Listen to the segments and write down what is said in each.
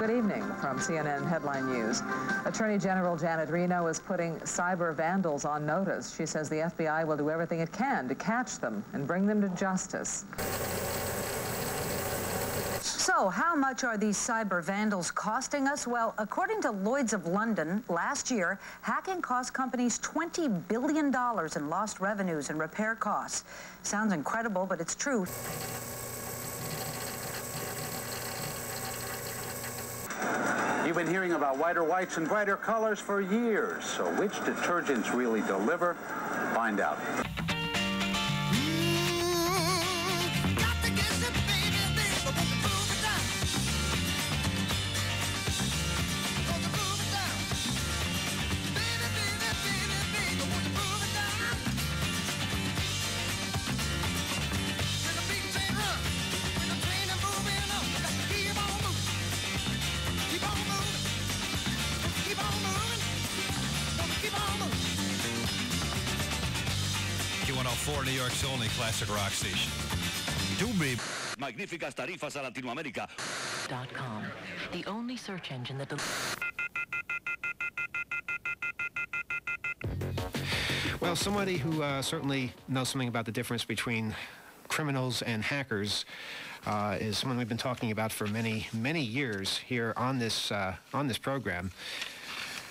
Good evening from CNN Headline News. Attorney General Janet Reno is putting cyber vandals on notice. She says the FBI will do everything it can to catch them and bring them to justice. So, how much are these cyber vandals costing us? Well, according to Lloyd's of London, last year, hacking cost companies $20 billion in lost revenues and repair costs. Sounds incredible, but it's true. You've been hearing about whiter whites and brighter colors for years. So which detergents really deliver? Find out. New York's only classic rock station. Doobie. Magníficas tarifas a Latinoamérica.com, the only search engine that... Well, somebody who certainly knows something about the difference between criminals and hackers is someone we've been talking about for many, many years here on this program.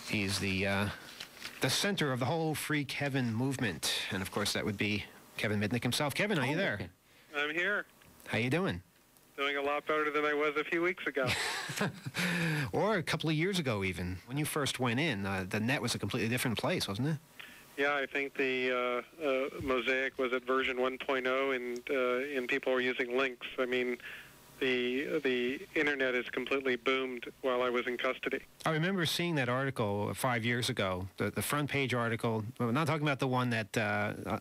He's the center of the whole Free Kevin movement, and of course that would be Kevin Mitnick himself. Kevin, are you there? I'm here. How you doing? Doing a lot better than I was a few weeks ago. Or a couple of years ago, even. When you first went in, the net was a completely different place, wasn't it? Yeah, I think the Mosaic was at version 1.0, and people were using links. I mean, the internet has completely boomed while I was in custody. I remember seeing that article 5 years ago, the front page article. We're not talking about the one that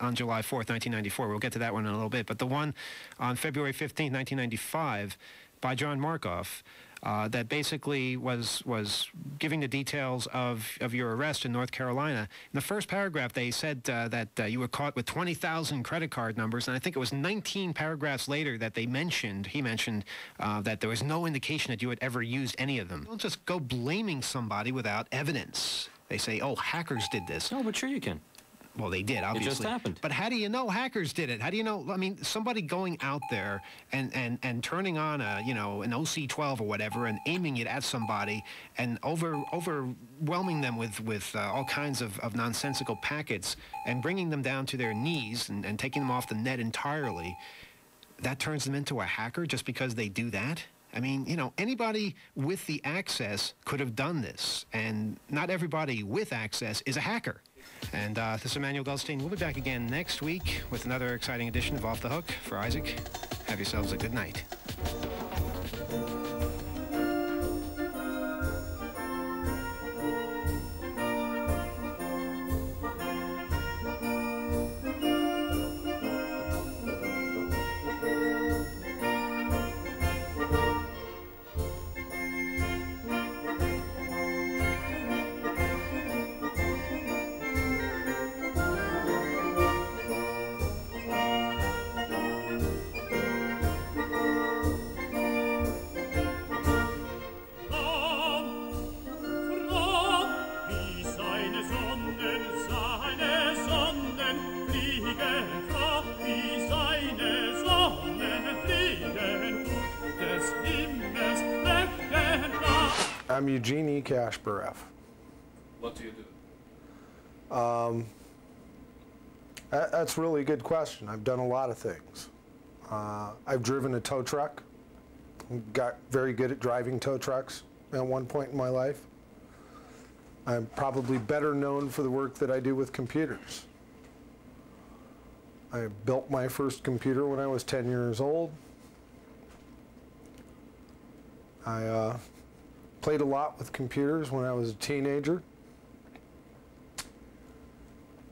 on July 4th, 1994. We'll get to that one in a little bit. But the one on February 15th, 1995 by John Markoff that basically was giving the details of your arrest in North Carolina. In the first paragraph, they said that you were caught with 20,000 credit card numbers, and I think it was 19 paragraphs later that he mentioned that there was no indication that you had ever used any of them. Don't just go blaming somebody without evidence. They say, oh, hackers did this. No, but sure you can. Well, they did, obviously. It just happened. But how do you know hackers did it? How do you know? I mean, somebody going out there and turning on an OC-12 or whatever and aiming it at somebody and overwhelming them with all kinds of nonsensical packets and bringing them down to their knees and taking them off the net entirely, that turns them into a hacker just because they do that? I mean, you know, anybody with the access could have done this, and not everybody with access is a hacker. And this is Emmanuel Goldstein. We'll be back again next week with another exciting edition of Off the Hook. For Isaac, have yourselves a good night. I'm Eugene E.Kashpureff. What do you do? That's really a good question. I've done a lot of things. I've driven a tow truck. Got very good at driving tow trucks at one point in my life. I'm probably better known for the work that I do with computers. I built my first computer when I was 10 years old. I played a lot with computers when I was a teenager.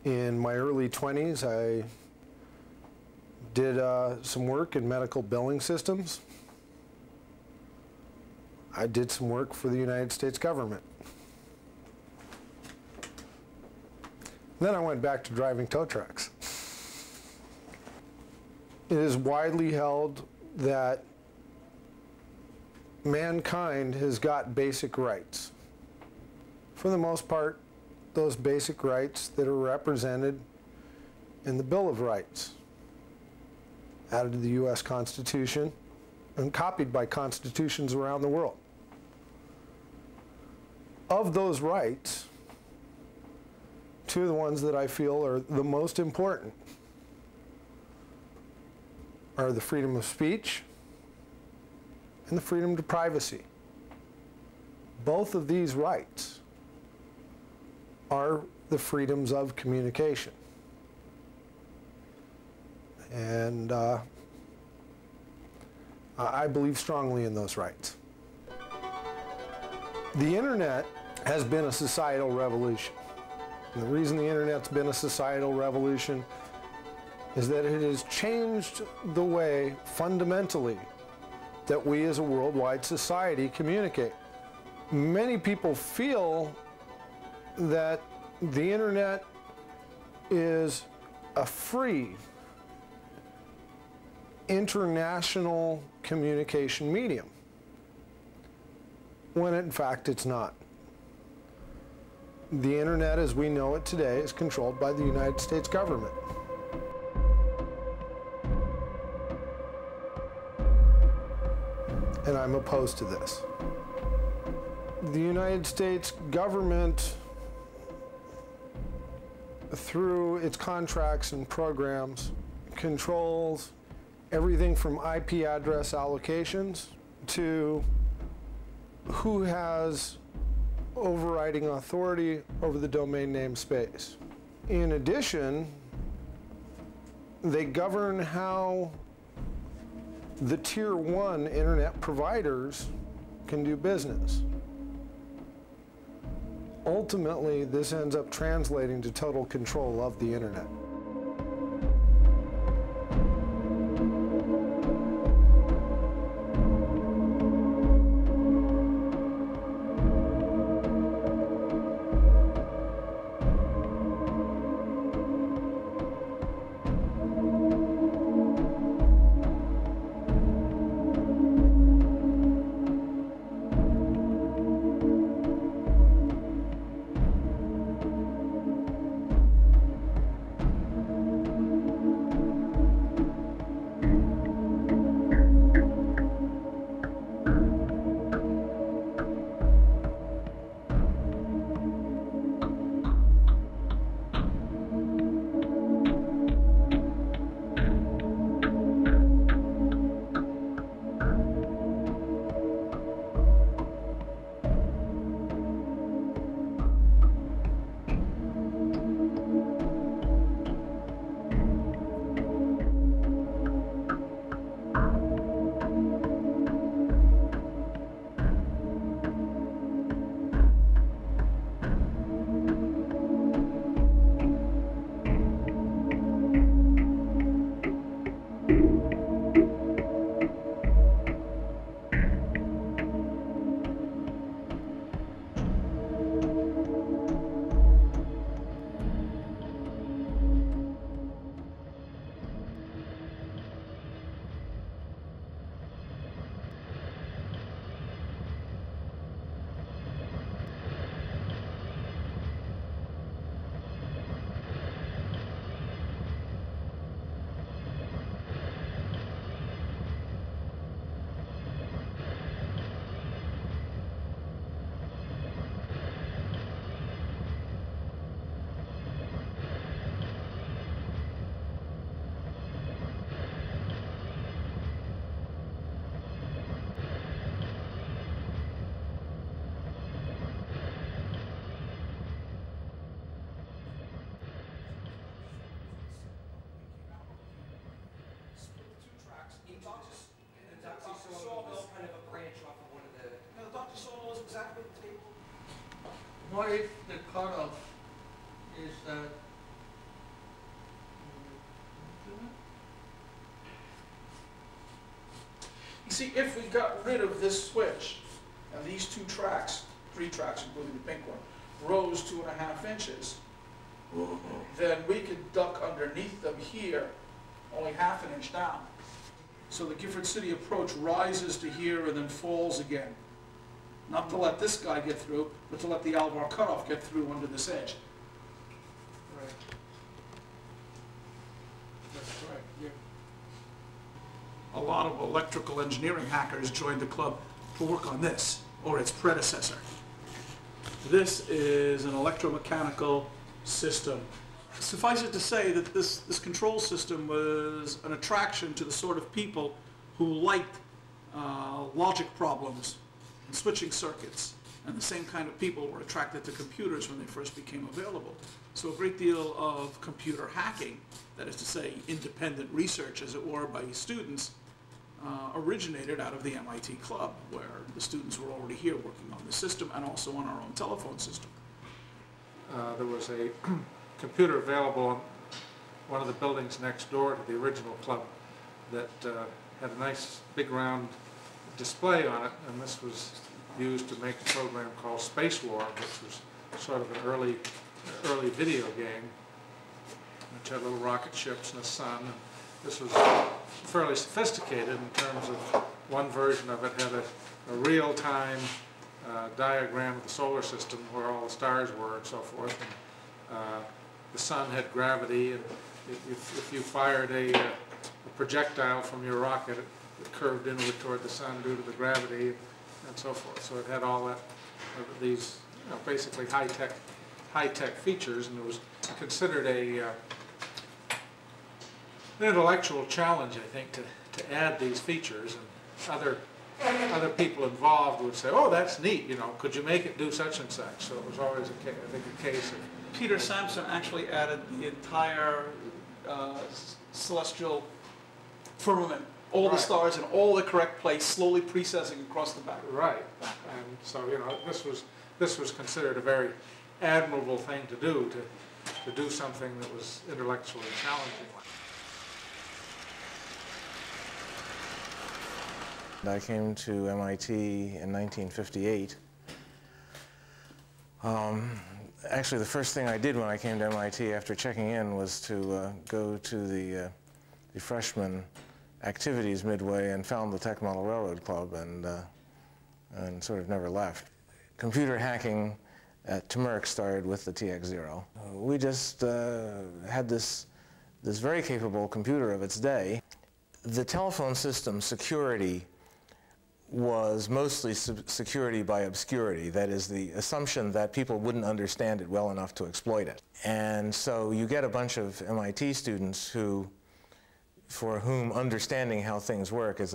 In my early 20s, I did some work in medical billing systems. I did some work for the United States government. Then I went back to driving tow trucks. It is widely held that mankind has got basic rights. For the most part, those basic rights that are represented in the Bill of Rights, added to the U.S. Constitution and copied by constitutions around the world. Of those rights, two of the ones that I feel are the most important are the freedom of speech and the freedom to privacy. Both of these rights are the freedoms of communication. And I believe strongly in those rights. The internet has been a societal revolution. And the reason the internet's been a societal revolution is that it has changed the way, fundamentally, that we as a worldwide society communicate. Many people feel that the internet is a free international communication medium, when in fact it's not. The internet as we know it today is controlled by the United States government. And I'm opposed to this. The United States government, through its contracts and programs, controls everything from IP address allocations to who has overriding authority over the domain name space. In addition, they govern how the Tier 1 internet providers can do business. Ultimately, this ends up translating to total control of the internet. What if the cutoff is that you see, if we got rid of this switch and these two tracks, 3 tracks including the pink one, rose 2.5 inches, then we could duck underneath them here, only 1/2 inch down. So the Gifford City approach rises to here and then falls again. Not to let this guy get through, but to let the Alvar cutoff get through under this edge. Right. That's correct, yeah. A lot of electrical engineering hackers joined the club to work on this, or its predecessor. This is an electromechanical system. Suffice it to say that this control system was an attraction to the sort of people who liked logic problems and switching circuits. And the same kind of people were attracted to computers when they first became available. So a great deal of computer hacking, that is to say independent research as it were by students, originated out of the MIT club, where the students were already here working on the system and also on our own telephone system. There was a computer available in one of the buildings next door to the original club that had a nice big round display on it, and this was used to make a program called Space War, which was sort of an early video game, which had little rocket ships and a sun. And this was fairly sophisticated in terms of one version of it had a real-time diagram of the solar system where all the stars were and so forth. And the sun had gravity, and if you fired a projectile from your rocket, it curved inward toward the sun due to the gravity and so forth. So it had all that, these basically high-tech features, and it was considered an intellectual challenge, I think, to add these features. And other people involved would say, "Oh, that's neat. You know, could you make it do such and such?" So it was always a case of. Peter Sampson actually added the entire celestial firmament, all the stars in all the correct place, slowly precessing across the back. Right, and so this was considered a very admirable thing to do something that was intellectually challenging. I came to MIT in 1958. Actually, the first thing I did when I came to MIT after checking in was to go to the freshman activities midway and found the Tech Model Railroad Club, and sort of never left. Computer hacking at Merck started with the TX0. We just had this very capable computer of its day. The telephone system security was mostly security by obscurity. That is, the assumption that people wouldn't understand it well enough to exploit it. And so you get a bunch of MIT students for whom understanding how things work is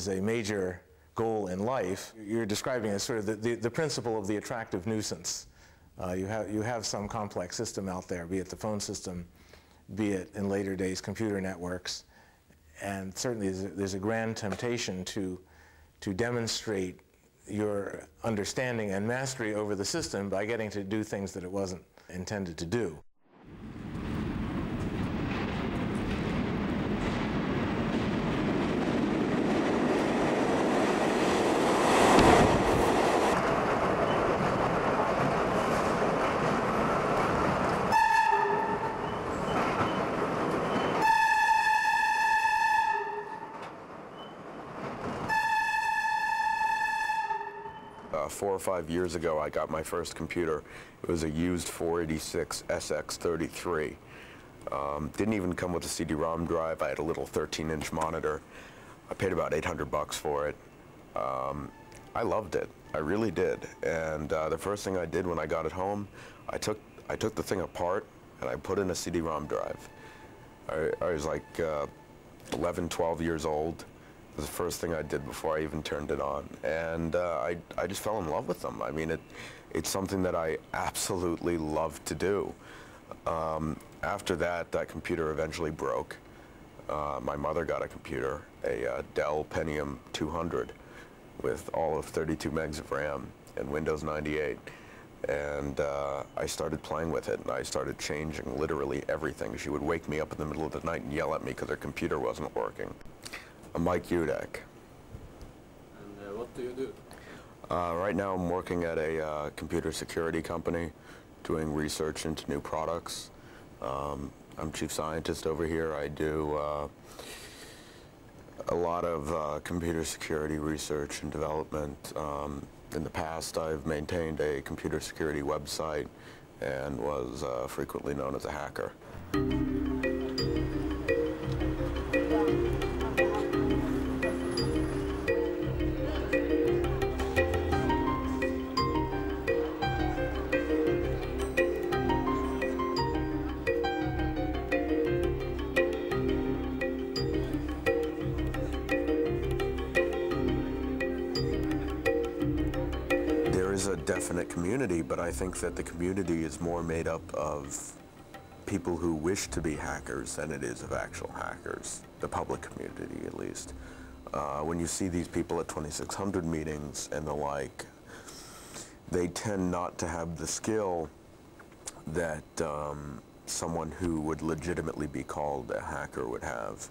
a major goal in life. You're describing as sort of the principle of the attractive nuisance. You have some complex system out there, be it the phone system, be it in later days computer networks, and certainly there's a grand temptation to demonstrate your understanding and mastery over the system by getting to do things that it wasn't intended to do. Four or 5 years ago, I got my first computer. It was a used 486 SX33. Didn't even come with a CD-ROM drive. I had a little 13-inch monitor. I paid about $800 for it. I loved it. I really did. And the first thing I did when I got it home, I took the thing apart and I put in a CD-ROM drive. I was like 11, 12 years old. It was the first thing I did before I even turned it on, and I just fell in love with them. I mean, it's something that I absolutely love to do. After that computer eventually broke. My mother got a computer, a Dell Pentium 200 with all of 32 megs of RAM and Windows 98. And I started playing with it, and I started changing literally everything. She would wake me up in the middle of the night and yell at me because her computer wasn't working. I'm Mike Hudack. And what do you do? Right now I'm working at a computer security company doing research into new products. I'm chief scientist over here. I do a lot of computer security research and development. In the past, I've maintained a computer security website and was frequently known as a hacker. A definite community, but I think that the community is more made up of people who wish to be hackers than it is of actual hackers, the public community at least. When you see these people at 2600 meetings and the like, they tend not to have the skill that someone who would legitimately be called a hacker would have.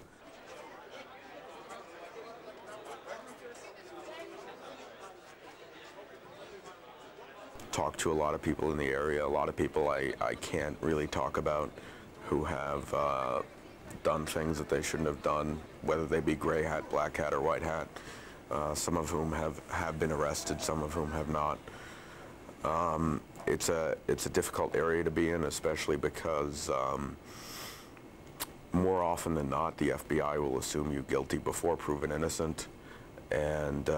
Talk to a lot of people in the area, a lot of people I can't really talk about who have done things that they shouldn't have done, whether they be gray hat, black hat, or white hat. Some of whom have been arrested, some of whom have not. It's a difficult area to be in, especially because more often than not, the FBI will assume you guilty before proven innocent, and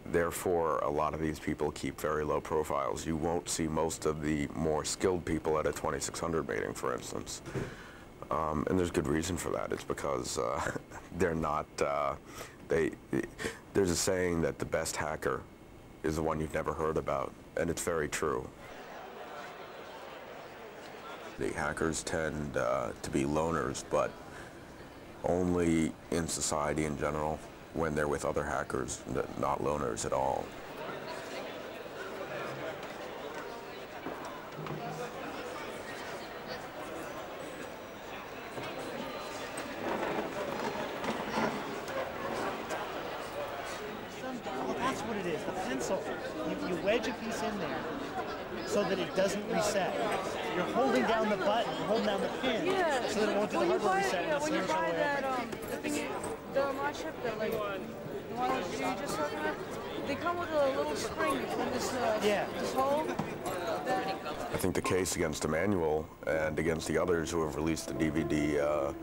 therefore, a lot of these people keep very low profiles. You won't see most of the more skilled people at a 2600 meeting, for instance. And there's good reason for that. It's because they're not, there's a saying that the best hacker is the one you've never heard about, and it's very true. The hackers tend to be loners, but only in society in general, when they're with other hackers, not loners at all. Well, that's what it is, the pencil. You wedge a piece in there so that it doesn't reset. You're holding down the button, holding down the pin, so that it won't do the hardware reset. Yeah, when you buy that, the mod chip, that like, the one that you just talking about, they come with a little spring between this, this hole. I think the case against Emmanuel and against the others who have released the DVD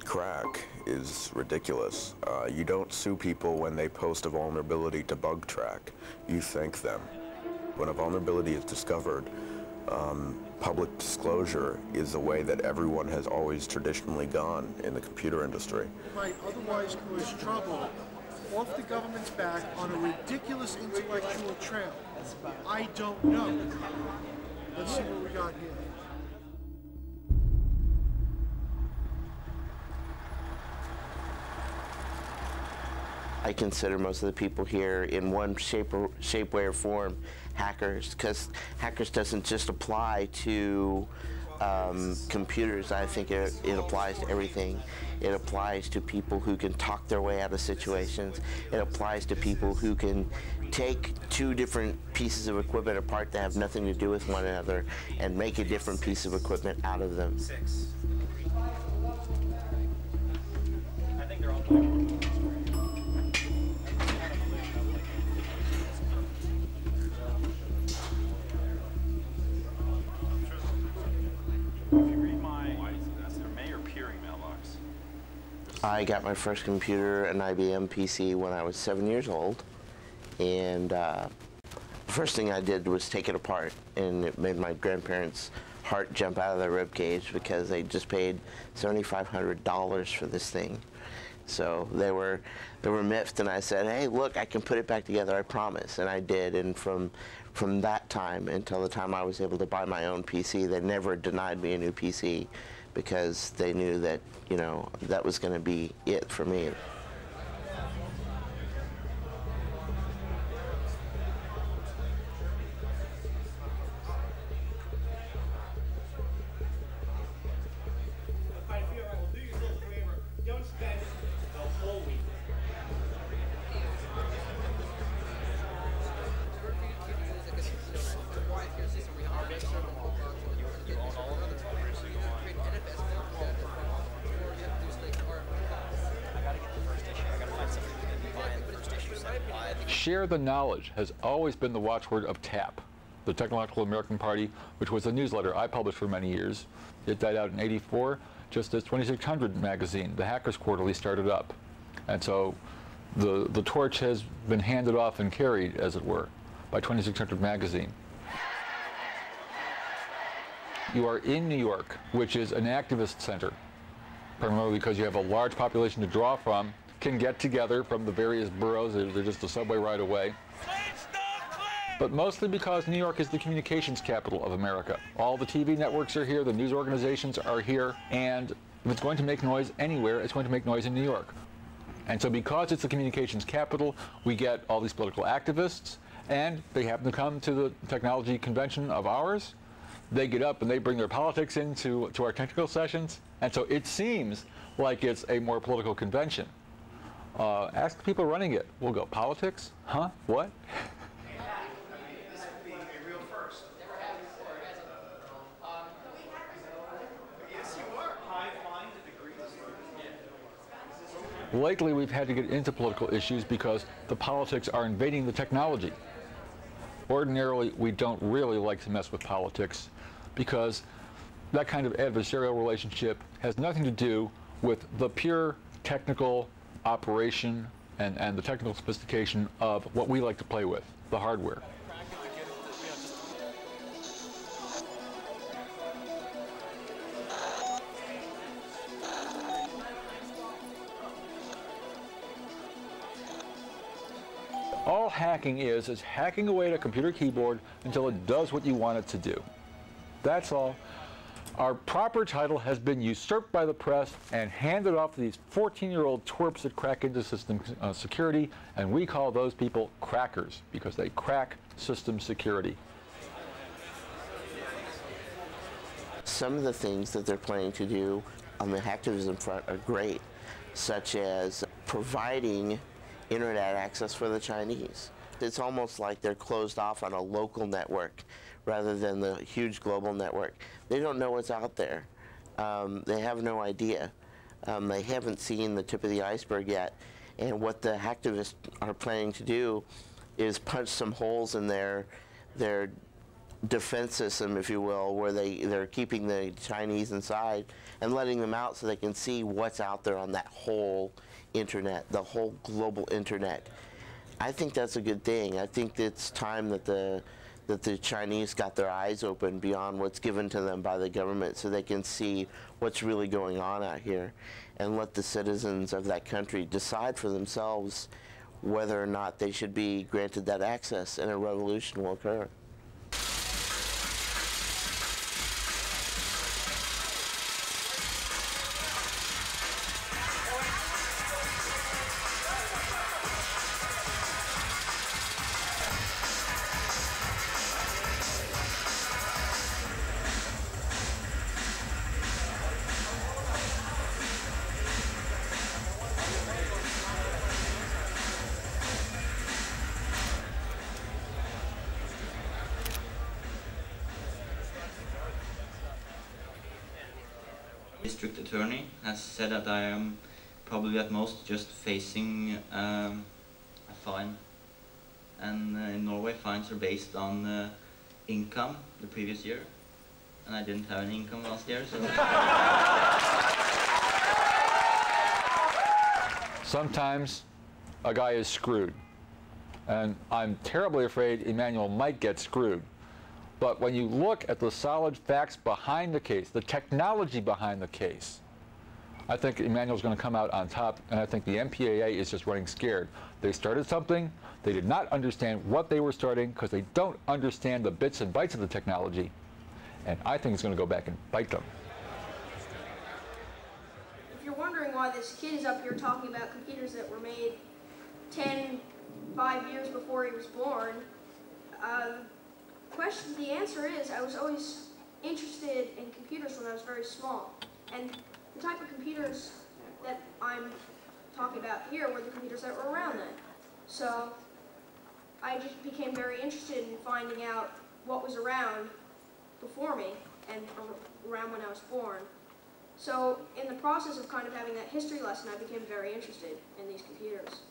crack is ridiculous. You don't sue people when they post a vulnerability to bug track. You thank them. When a vulnerability is discovered, public disclosure is the way that everyone has always traditionally gone in the computer industry. Might otherwise cause trouble off the government's back on a ridiculous intellectual trail. I don't know. Let's see what we got here. I consider most of the people here in one shape, way, or form hackers, because hackers doesn't just apply to computers. I think it applies to everything. It applies to people who can talk their way out of situations. It applies to people who can take two different pieces of equipment apart that have nothing to do with one another and make a different piece of equipment out of them. I think they're all I got my first computer, an IBM PC, when I was 7 years old, and the first thing I did was take it apart, and it made my grandparents' heart jump out of their rib cage because they just paid $7,500 for this thing. So they were miffed, and I said, "Hey, look, I can put it back together, I promise," and I did. And from that time until the time I was able to buy my own PC, they never denied me a new PC, because they knew that, you know, that was going to be it for me. I share the knowledge has always been the watchword of TAP, the Technological American Party, which was a newsletter I published for many years. It died out in '84, just as 2600 magazine, the Hackers Quarterly, started up. And so the torch has been handed off and carried, as it were, by 2600 magazine. You are in New York, which is an activist center, primarily because you have a large population to draw from, can get together from the various boroughs. They're just a subway ride away. But mostly because New York is the communications capital of America. All the TV networks are here, the news organizations are here, and if it's going to make noise anywhere, it's going to make noise in New York. And so because it's the communications capital, we get all these political activists, and they happen to come to the technology convention of ours. They get up and they bring their politics into our technical sessions, and so it seems like it's a more political convention. Ask the people running it. We'll go, politics? Huh? What? Lately, we've had to get into political issues because the politics are invading the technology. Ordinarily, we don't really like to mess with politics because that kind of adversarial relationship has nothing to do with the pure technical operation and the technical sophistication of what we like to play with, the hardware. All hacking is hacking away at a computer keyboard until it does what you want it to do. That's all. Our proper title has been usurped by the press and handed off to these 14-year-old twerps that crack into system security, and we call those people crackers because they crack system security. Some of the things that they're planning to do on the hacktivism front are great, such as providing internet access for the Chinese. It's almost like they're closed off on a local network rather than the huge global network. They don't know what's out there. They have no idea. They haven't seen the tip of the iceberg yet. And what the hacktivists are planning to do is punch some holes in their defense system, if you will, where they're keeping the Chinese inside and letting them out so they can see what's out there on that whole internet, the whole global internet. I think that's a good thing. I think it's time that the Chinese got their eyes open beyond what's given to them by the government so they can see what's really going on out here and let the citizens of that country decide for themselves whether or not they should be granted that access, and a revolution will occur. District Attorney has said that I am probably at most just facing a fine, and in Norway fines are based on income the previous year, and I didn't have any income last year, so... Sometimes a guy is screwed, and I'm terribly afraid Emmanuel might get screwed. But when you look at the solid facts behind the case, the technology behind the case, I think Emmanuel's going to come out on top, and I think the MPAA is just running scared. They started something, they did not understand what they were starting because they don't understand the bits and bytes of the technology, and I think it's going to go back and bite them. If you're wondering why this kid is up here talking about computers that were made 5 years before he was born, the answer is I was always interested in computers when I was very small, and the type of computers that I'm talking about here were the computers that were around then. So I just became very interested in finding out what was around before me and around when I was born. So in the process of kind of having that history lesson, I became very interested in these computers.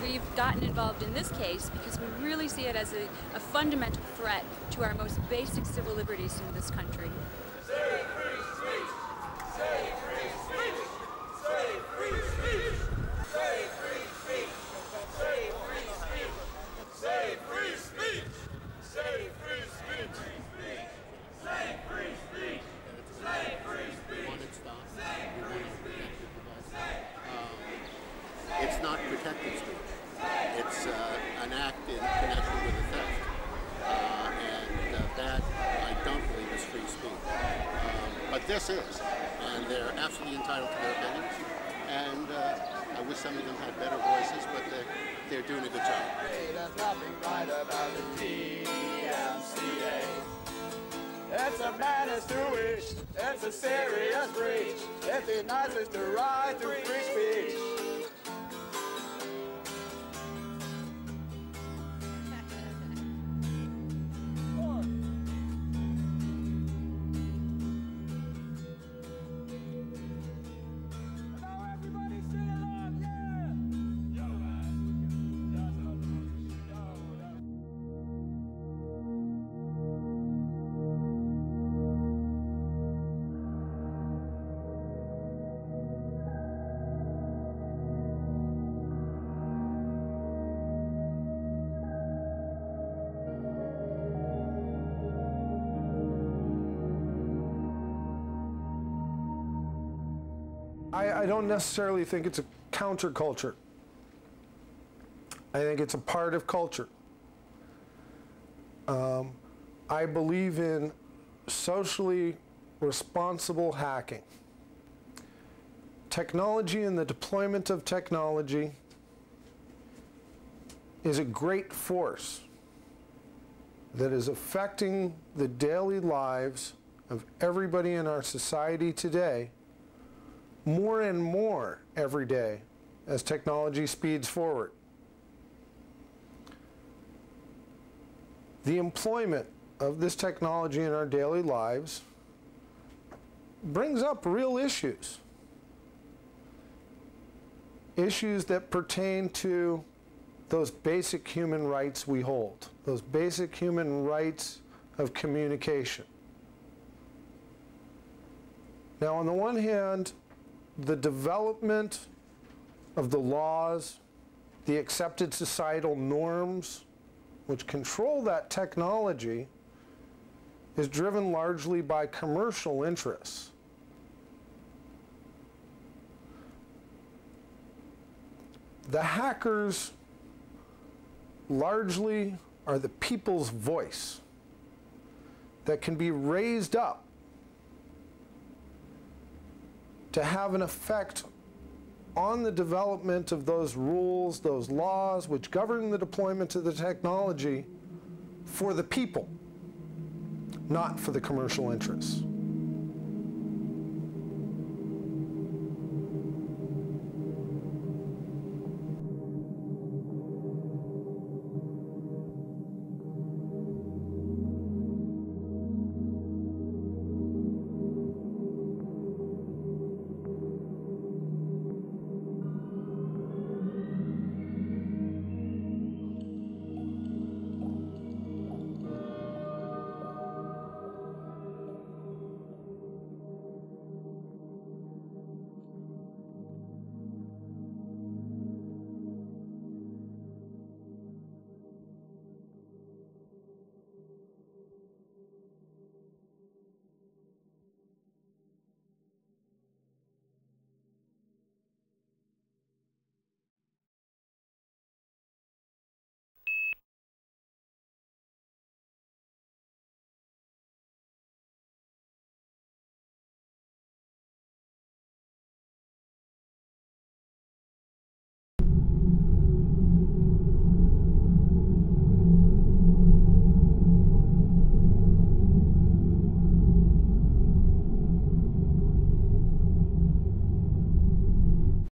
we've gotten involved in this case because we really see it as a fundamental threat to our most basic civil liberties in this country. Say free speech! Say free speech! Say free speech! Say free speech! Say free speech! Say free speech! Say free speech! Say free speech! Say free speech! It's not protected speech. It's an act in connection with a theft. And that, I don't believe, is free speech. But this is. And they're absolutely entitled to their opinions. And I wish some of them had better voices, but they're doing a good job. Hey, there's nothing right about the DMCA. It's a menace to which it's a serious breach. It denies us the right to free speech. I don't necessarily think it's a counterculture. I think it's a part of culture. I believe in socially responsible hacking. Technology and the deployment of technology is a great force that is affecting the daily lives of everybody in our society today more and more every day as technology speeds forward. The employment of this technology in our daily lives brings up real issues. Issues that pertain to those basic human rights we hold, those basic human rights of communication. Now, on the one hand, the development of the laws, the accepted societal norms which control that technology is driven largely by commercial interests. The hackers largely are the people's voice that can be raised up to have an effect on the development of those rules, those laws which govern the deployment of the technology for the people, not for the commercial interests.